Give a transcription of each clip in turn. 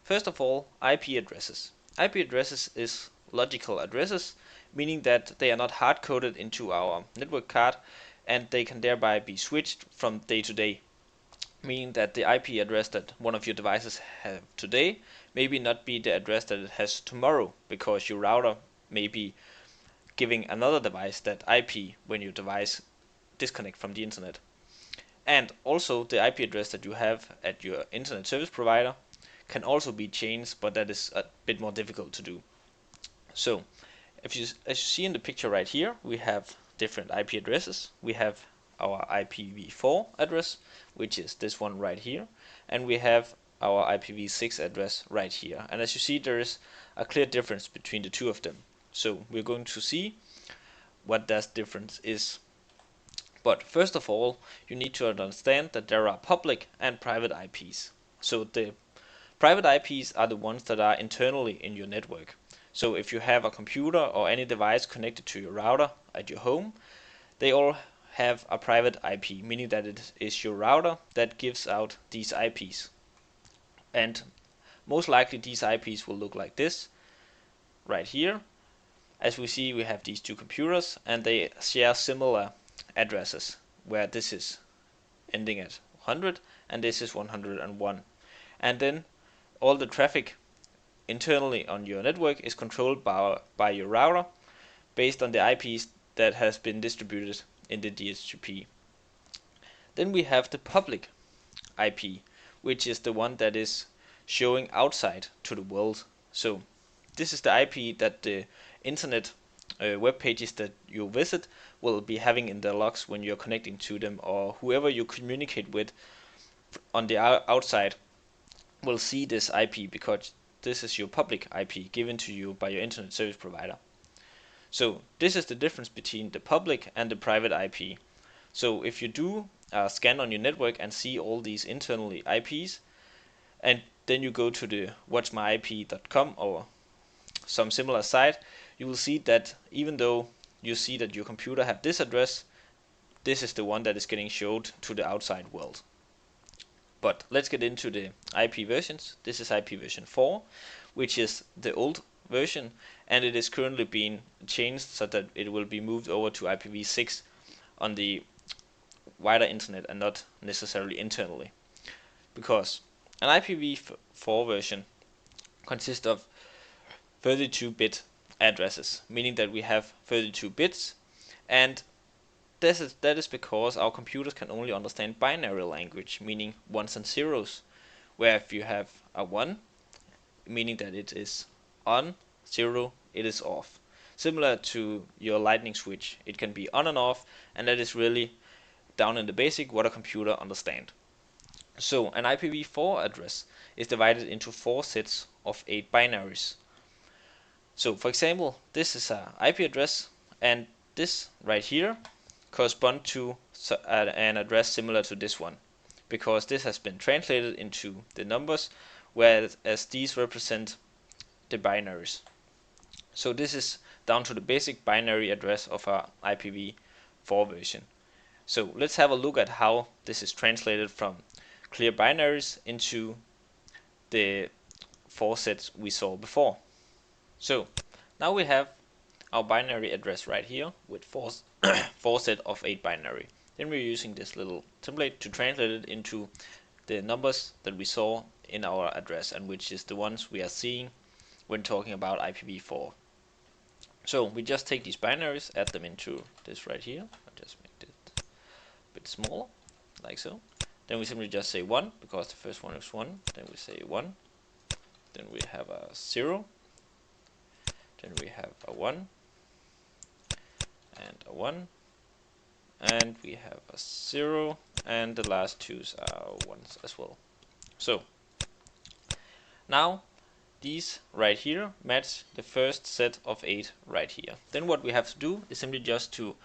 First of all, IP addresses. IP addresses is logical addresses, meaning that they are not hard-coded into our network card, and they can thereby be switched from day to day, meaning that the IP address that one of your devices have today maybe not be the address that it has tomorrow, because your router may be giving another device that IP when your device disconnect from the internet. And also the IP address that you have at your internet service provider can also be changed, but that is a bit more difficult to do. So as you see in the picture right here, we have different IP addresses. We have our IPv4 address, which is this one right here, and we have our IPv6 address right here. And as you see, there is a clear difference between the two of them. So we're going to see what that difference is. But first of all, you need to understand that there are public and private IPs. So the private IPs are the ones that are internally in your network. So if you have a computer or any device connected to your router at your home, they all have a private IP, meaning that it is your router that gives out these IPs. And most likely these IPs will look like this right here. As we see, we have these two computers and they share similar addresses, where this is ending at 100 and this is 101. And then all the traffic internally on your network is controlled by your router based on the IPs that has been distributed in the DHCP. Then we have the public IP, which is the one that is showing outside to the world. So this is the IP that the internet web pages that you visit will be having in their logs when you're connecting to them, or whoever you communicate with on the outside will see this IP, because this is your public IP given to you by your internet service provider. So this is the difference between the public and the private IP. So if you do a scan on your network and see all these internally IPs, and then you go to the watchmyip.com or some similar site, you will see that even though you see that your computer have this address, this is the one that is getting showed to the outside world. But let's get into the IP versions. This is IP version 4, which is the old version, and it is currently being changed so that it will be moved over to IPv6 on the wider internet and not necessarily internally. Because an IPv4 version consists of 32-bit addresses, meaning that we have 32 bits, and that is because our computers can only understand binary language, meaning ones and zeros, where if you have a 1, meaning that it is on, 0, it is off. Similar to your lightning switch, it can be on and off, and that is really down in the basic what a computer understands. So an IPv4 address is divided into 4 sets of 8 binaries. So for example, this is an IP address, and this right here corresponds to an address similar to this one, because this has been translated into the numbers, whereas these represent the binaries. So this is down to the basic binary address of our IPv4 version. So let's have a look at how this is translated from clear binaries into the 4 sets we saw before. So now we have our binary address right here with 4 set of 8 binary. Then we're using this little template to translate it into the numbers that we saw in our address, and which is the ones we are seeing when talking about IPv4. So we just take these binaries, add them into this right here. I'll just make it a bit smaller, like so. Then we simply just say 1, because the first one is 1. Then we say 1. Then we have a 0. Then we have a 1 and a 1, and we have a 0, and the last twos are 1s as well. So now these right here match the first set of 8 right here. Then what we have to do is simply just to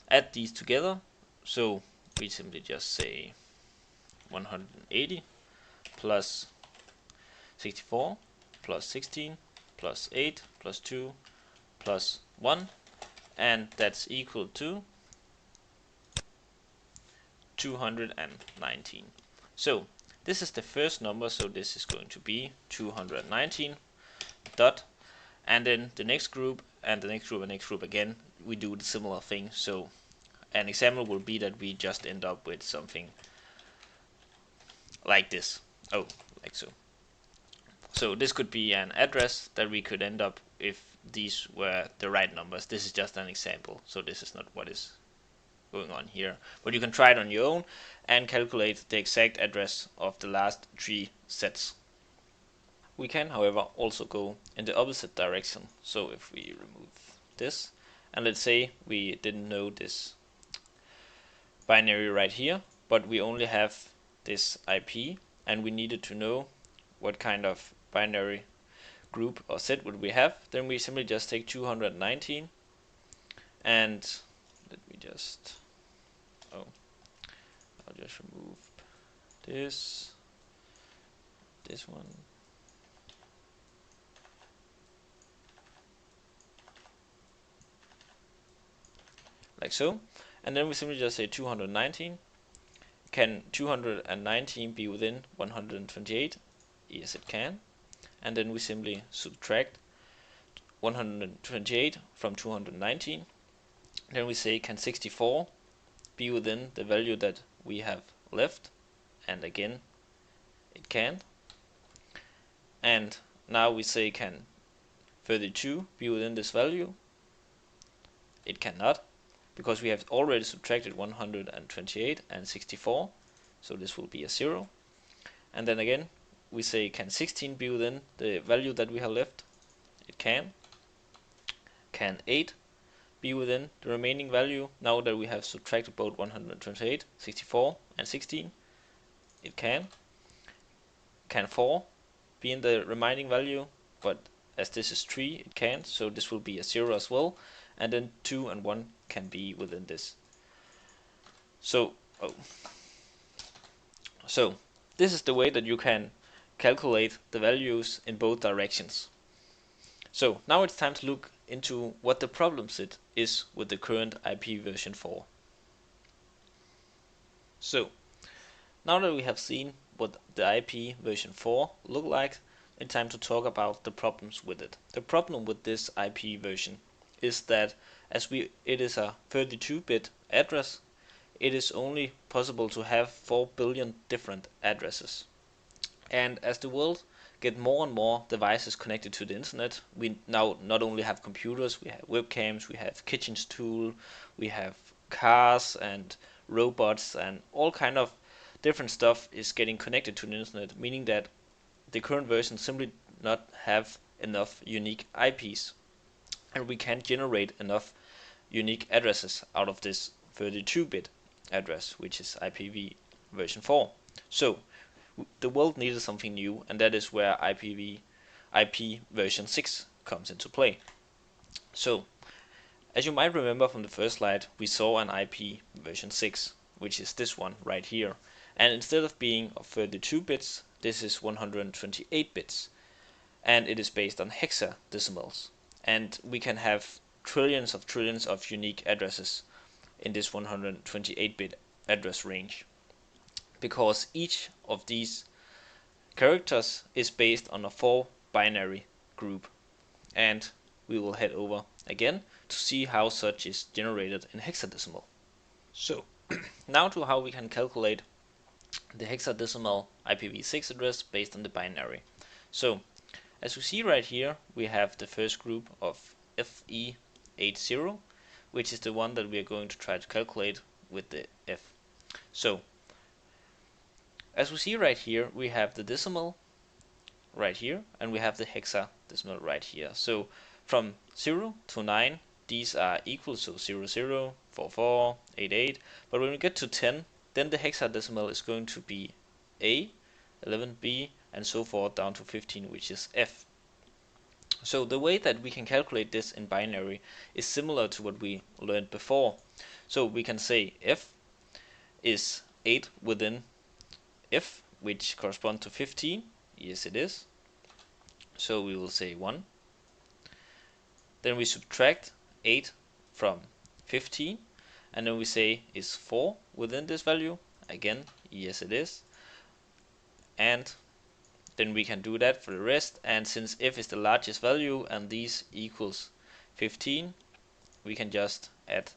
add these together. So we simply just say 180 plus 64 plus 16 plus 8 plus 2 plus 1, and that's equal to 219. So This is the first number, so this is going to be 219 dot, and then the next group and the next group and next group again, we do the similar thing. So an example will be that we just end up with something like this. Oh, like so. So this could be an address that we could end up if these were the right numbers. This is just an example, so this is not what is going on here. But you can try it on your own and calculate the exact address of the last 3 sets. We can, however, also go in the opposite direction. So if we remove this, and let's say we didn't know this binary right here, but we only have this IP, and we needed to know what kind of binary group or set would we have, then we simply just take 219 and let me just, I'll just remove this one, like so, and then we simply just say 219. Can 219 be within 128? Yes, it can. And then we simply subtract 128 from 219. Then we say, can 64 be within the value that we have left? And again, it can. And now we say, can 32 be within this value? It cannot, because we have already subtracted 128 and 64, so this will be a 0. And then again, we say, can 16 be within the value that we have left? It can. Can 8 be within the remaining value now that we have subtracted both 128, 64 and 16? It can. Can 4 be in the remaining value? But as this is 3, it can't, so this will be a 0 as well. And then 2 and 1 can be within this. So this is the way that you can calculate the values in both directions. So now it's time to look into what the problem set is with the current IP version 4. So now that we have seen what the IP version 4 look like, it's time to talk about the problems with it. The problem with this IP version is that as it is a 32-bit address, it is only possible to have 4 billion different addresses. And as the world get more and more devices connected to the internet, we now not only have computers, we have webcams, we have kitchen tools, we have cars and robots, and all kind of different stuff is getting connected to the internet, meaning that the current version simply not have enough unique IPs, and we can't generate enough unique addresses out of this 32-bit address, which is IPv version 4. So the world needed something new, and that is where IP version 6 comes into play. So as you might remember from the first slide, we saw an IP version 6, which is this one right here, and instead of being of 32 bits, this is 128 bits, and it is based on hexadecimals, and we can have trillions of unique addresses in this 128-bit address range, because each of these characters is based on a 4 binary group, and we will head over again to see how such is generated in hexadecimal. So now to how we can calculate the hexadecimal IPv6 address based on the binary. So as we see right here, we have the first group of FE80, which is the one that we are going to try to calculate with the F. So as we see right here, we have the decimal right here, and we have the hexadecimal right here. So from 0 to 9, these are equal, so 00, 44, 88. But when we get to 10, then the hexadecimal is going to be A, 11B, and so forth down to 15, which is F. So the way that we can calculate this in binary is similar to what we learned before. So we can say F is 8 within F, which corresponds to 15. Yes, it is. So we will say 1. Then we subtract 8 from 15, and then we say, is 4 within this value? Again, yes it is. and then we can do that for the rest. And since f is the largest value and these equals 15, we can just add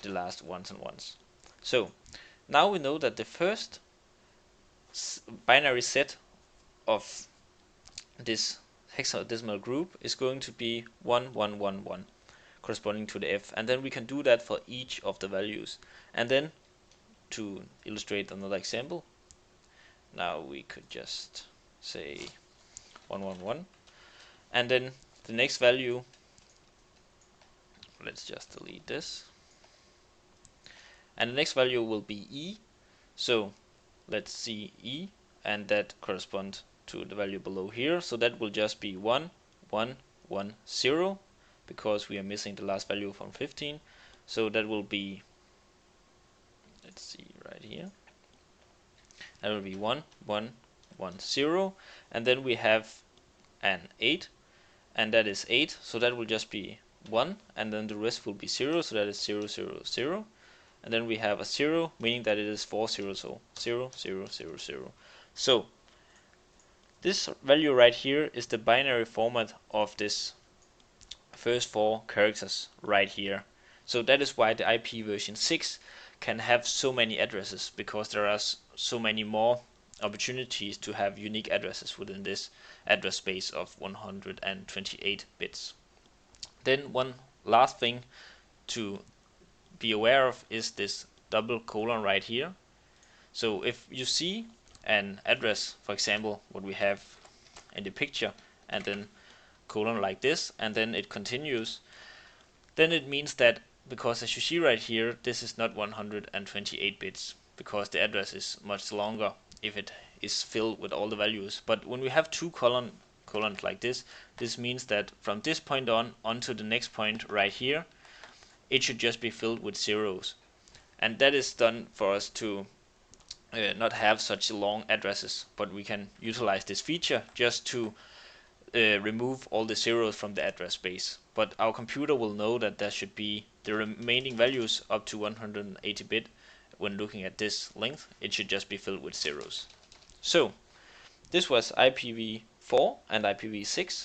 the last ones and ones. So now we know that the first binary set of this hexadecimal group is going to be 1111, corresponding to the f, and then we can do that for each of the values. And then to illustrate another example, now we could just say 111, and then the next value, let's just delete this, and the next value will be e. So let's see e, and that corresponds to the value below here, so that will just be 1 1 1 0, because we are missing the last value from 15. So that will be, let's see right here, that will be 1 1 1 0, and then we have an 8, and that is 8, so that will just be 1, and then the rest will be 0, so that is 0 0 0, and then we have a 0, meaning that it is 4 zeros, so 0 0 0 0. So this value right here is the binary format of this first 4 characters right here. So that is why the IP version 6 can have so many addresses, because there are so many more opportunities to have unique addresses within this address space of 128 bits. Then one last thing to be aware of is this double colon right here. So if you see an address, for example what we have in the picture, and then colon like this, and then it continues, then it means that, because as you see right here, this is not 128 bits, because the address is much longer if it is filled with all the values. But when we have two colons like this means that from this point on to the next point right here, it should just be filled with zeros. And that is done for us to not have such long addresses, but we can utilize this feature just to remove all the zeros from the address space. But our computer will know that there should be the remaining values up to 180 bit. When looking at this length, it should just be filled with zeros. So this was IPv4 and IPv6.